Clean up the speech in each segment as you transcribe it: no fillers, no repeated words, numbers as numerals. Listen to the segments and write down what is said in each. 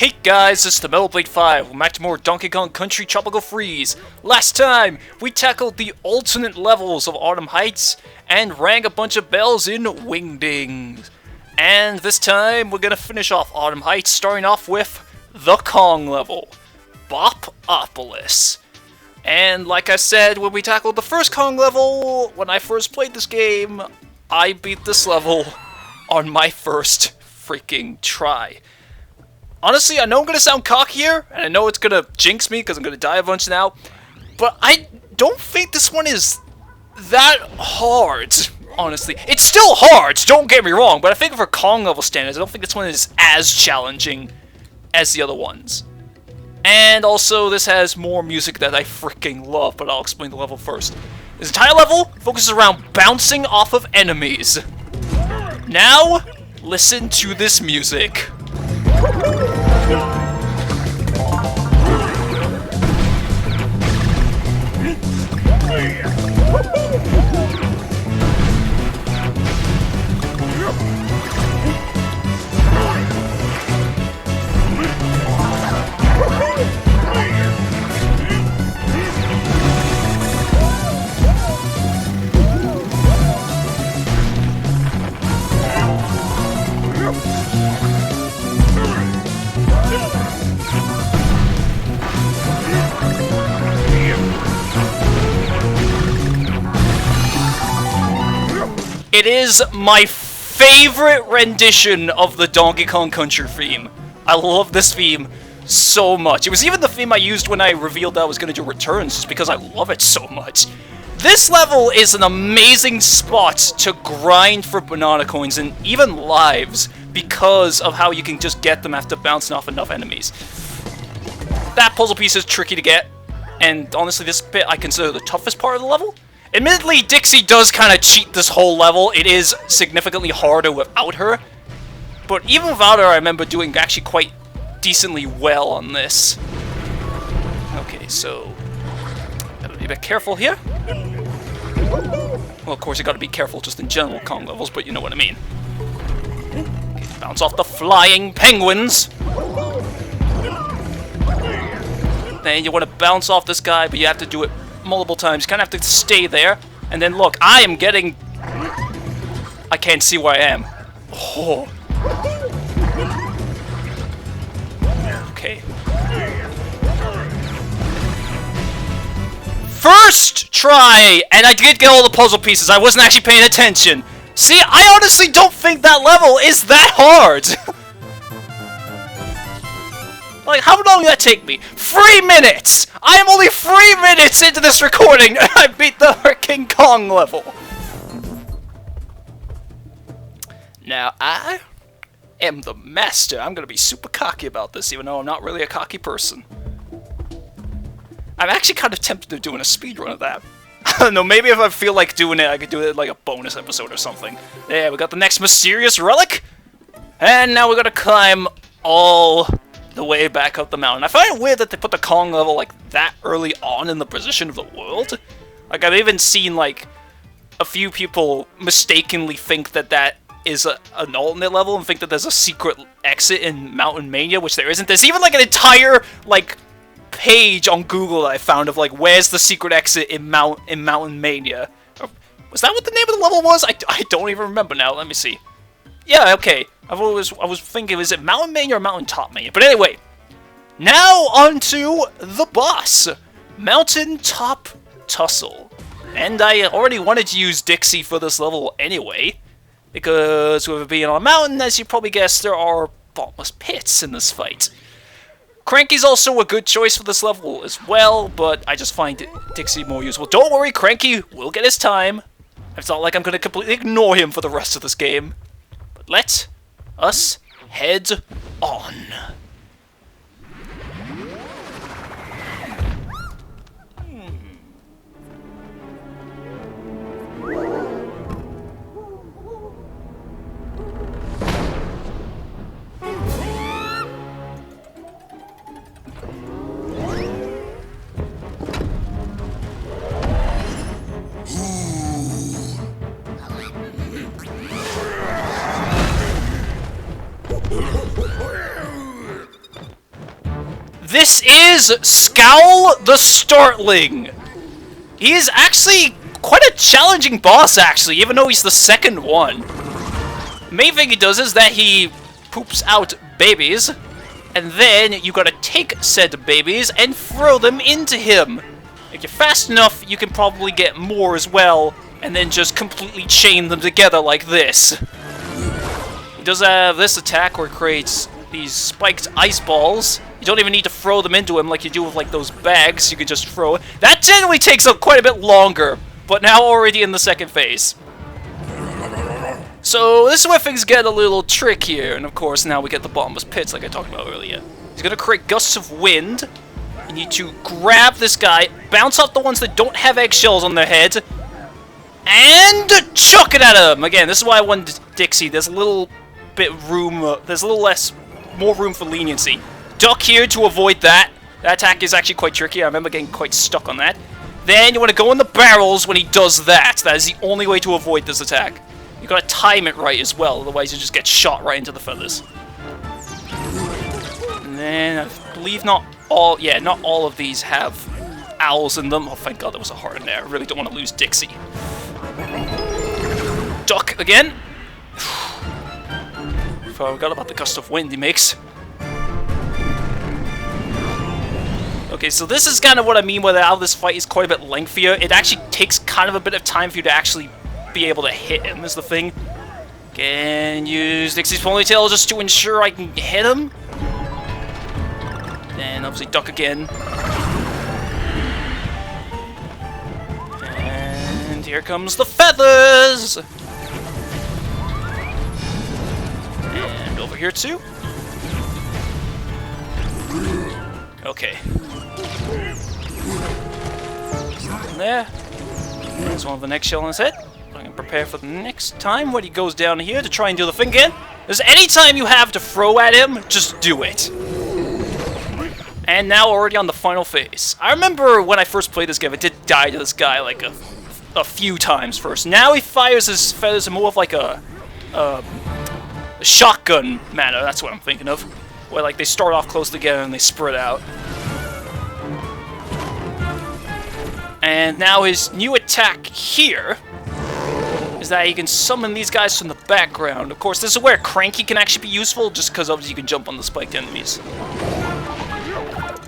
Hey guys, it's the Metal Blade 5. We're back to more Donkey Kong Country Tropical Freeze. Last time, we tackled the alternate levels of Autumn Heights and rang a bunch of bells in Wingdings. And this time, we're gonna finish off Autumn Heights, starting off with the Kong level, Bop-opolis. And like I said, when we tackled the first Kong level, when I first played this game, I beat this level on my first freaking try. Honestly, I know I'm going to sound cocky here, and I know it's going to jinx me because I'm going to die a bunch now, but I don't think this one is that hard, honestly. It's still hard, don't get me wrong, but I think for Kong level standards, I don't think this one is as challenging as the other ones. And also, this has more music that I freaking love, but I'll explain the level first. This entire level focuses around bouncing off of enemies. Now, listen to this music. It is my favorite rendition of the Donkey Kong Country theme. I love this theme so much. It was even the theme I used when I revealed that I was going to do Returns, just because I love it so much. This level is an amazing spot to grind for banana coins and even lives, because of how you can just get them after bouncing off enough enemies. That puzzle piece is tricky to get, and honestly this bit I consider the toughest part of the level. Admittedly, Dixie does kind of cheat this whole level. It is significantly harder without her. But even without her, I remember doing actually quite decently well on this. Okay, so gotta be a bit careful here. Well, of course, you gotta be careful just in general Kong levels, but you know what I mean. Okay, bounce off the flying penguins. Then you want to bounce off this guy, but you have to do it multiple times. You kind of have to stay there. And then look, I am getting... I can't see where I am. Oh. Okay. First try! And I did get all the puzzle pieces. I wasn't actually paying attention. See, I honestly don't think that level is that hard. Like, how long did that take me? 3 minutes! I am only 3 minutes into this recording, and I beat the freaking Kong level! Now, I am the master. I'm gonna be super cocky about this, even though I'm not really a cocky person. I'm actually kind of tempted to doing a speedrun of that. I don't know, maybe if I feel like doing it, I could do it like a bonus episode or something. Yeah, we got the next mysterious relic, and now we gotta climb all the way back up the mountain. I find it weird that they put the Kong level like that early on in the position of the world. Like, I've even seen like a few people mistakenly think that that is an alternate level and think that there's a secret exit in Mountain Mania, which there isn't. There's even like an entire like page on Google that I found of like where's the secret exit in Mountain Mania. Was that what the name of the level was? I don't even remember now. Let me see. Yeah, okay. I was thinking, is it Mountain Mania or Mountaintop Mania? But anyway, now onto the boss, Mountaintop Tussle. And I already wanted to use Dixie for this level anyway, because with it being on a mountain, as you probably guessed, there are bottomless pits in this fight. Cranky's also a good choice for this level as well, but I just find Dixie more useful. Don't worry, Cranky will get his time. It's not like I'm going to completely ignore him for the rest of this game. But let us head on. This is Scowl the Startling. He is actually quite a challenging boss, actually, even though he's the second one. The main thing he does is that he poops out babies, and then you gotta take said babies and throw them into him. If you're fast enough, you can probably get more as well, and then just completely chain them together like this. He does have this attack where it creates these spiked ice balls. You don't even need to throw them into him like you do with like those bags. You can just throw it. That generally takes up quite a bit longer, but now already in the second phase. So this is where things get a little trickier, and of course now we get the bottomless pits like I talked about earlier. He's gonna create gusts of wind. You need to grab this guy, bounce off the ones that don't have eggshells on their head, and chuck it at him! Again, this is why I wanted Dixie. There's a little bit room, there's a little more room for leniency. Duck here to avoid that. That attack is actually quite tricky. I remember getting quite stuck on that. Then you want to go in the barrels when he does that. That is the only way to avoid this attack. You gotta time it right as well, otherwise you just get shot right into the feathers. And then I believe not all of these have owls in them. Oh, thank God there was a heart in there. I really don't want to lose Dixie. Duck again. I forgot about the gust of wind he makes. Okay, so this is kind of what I mean by how this fight is quite a bit lengthier. It actually takes kind of a bit of time for you to actually be able to hit him, is the thing. Can use Dixie's ponytail just to ensure I can hit him. And obviously duck again. And here comes the feathers! And over here too. Okay. And there. There's one of the next shell on his head. I'm gonna prepare for the next time when he goes down here to try and do the thing again. There's any time you have to throw at him, just do it. And now already on the final phase. I remember when I first played this game, I did die to this guy like a few times first. Now he fires his feathers in more of like a shotgun manner. That's what I'm thinking of. Where like they start off close together and they spread out. And now his new attack here is that he can summon these guys from the background. Of course, this is where Cranky can actually be useful, just because obviously you can jump on the spiked enemies.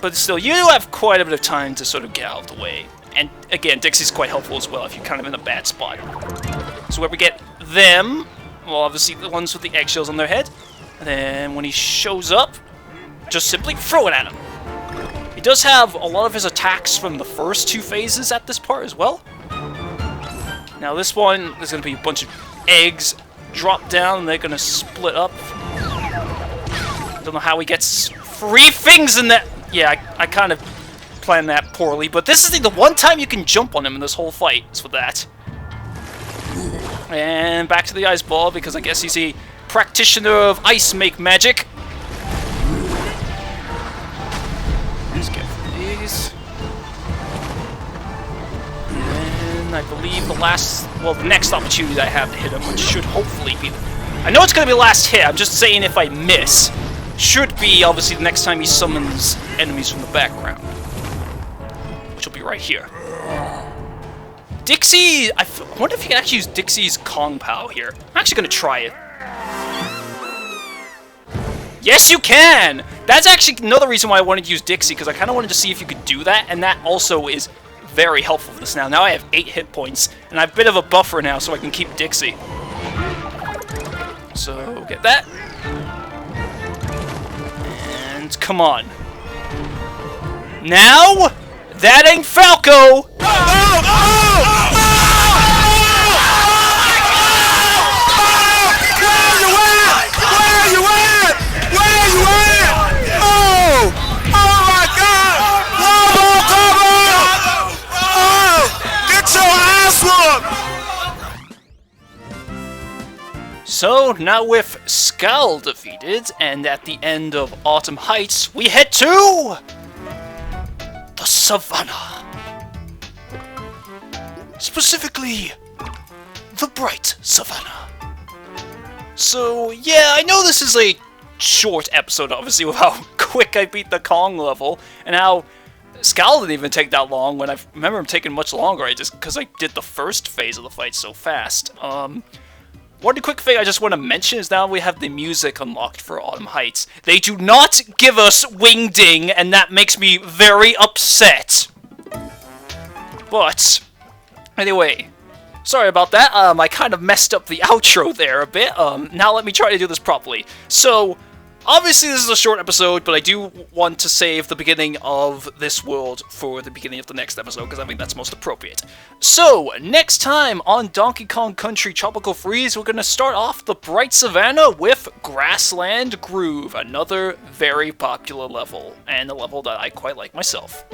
But still, you do have quite a bit of time to sort of get out of the way. And again, Dixie's quite helpful as well if you're kind of in a bad spot. So where we get them, well, obviously the ones with the eggshells on their head. And then when he shows up, just simply throw it at him. He does have a lot of his attacks from the first two phases at this part as well. Now this one, there's going to be a bunch of eggs drop down and they're going to split up. Don't know how he gets 3 things in that. Yeah, I kind of planned that poorly, but this is the one time you can jump on him in this whole fight, is with that. And back to the ice ball, because I guess he's a practitioner of ice make magic. Let's get these. And I believe the next opportunity that I have to hit him, which should hopefully be... I know it's going to be the last hit, I'm just saying if I miss, should be obviously the next time he summons enemies from the background. Which will be right here. Dixie, I wonder if you can actually use Dixie's Kong Pow here. I'm actually going to try it. Yes, you can! That's actually another reason why I wanted to use Dixie, because I kind of wanted to see if you could do that, and that also is very helpful for this now. Now I have 8 hit points, and I have a bit of a buffer now, so I can keep Dixie. So, get that. And come on. Now, that ain't Falco! So, now with Scowl defeated, and at the end of Autumn Heights, we head to... the Savannah. Specifically, the Bright Savannah. So, yeah, I know this is a short episode, obviously, with how quick I beat the Kong level, and how Scowl didn't even take that long, when I remember him taking much longer, just because I did the first phase of the fight so fast. One quick thing I just want to mention is now we have the music unlocked for Autumn Heights. They do not give us Wingding, and that makes me very upset. But, anyway, sorry about that. I kind of messed up the outro there a bit. Now let me try to do this properly. So, obviously this is a short episode, but I do want to save the beginning of this world for the beginning of the next episode, because I think that's most appropriate. So, next time on Donkey Kong Country Tropical Freeze, we're going to start off the Bright Savannah with Grassland Groove, another very popular level, and a level that I quite like myself.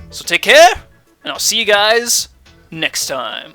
So take care, and I'll see you guys next time.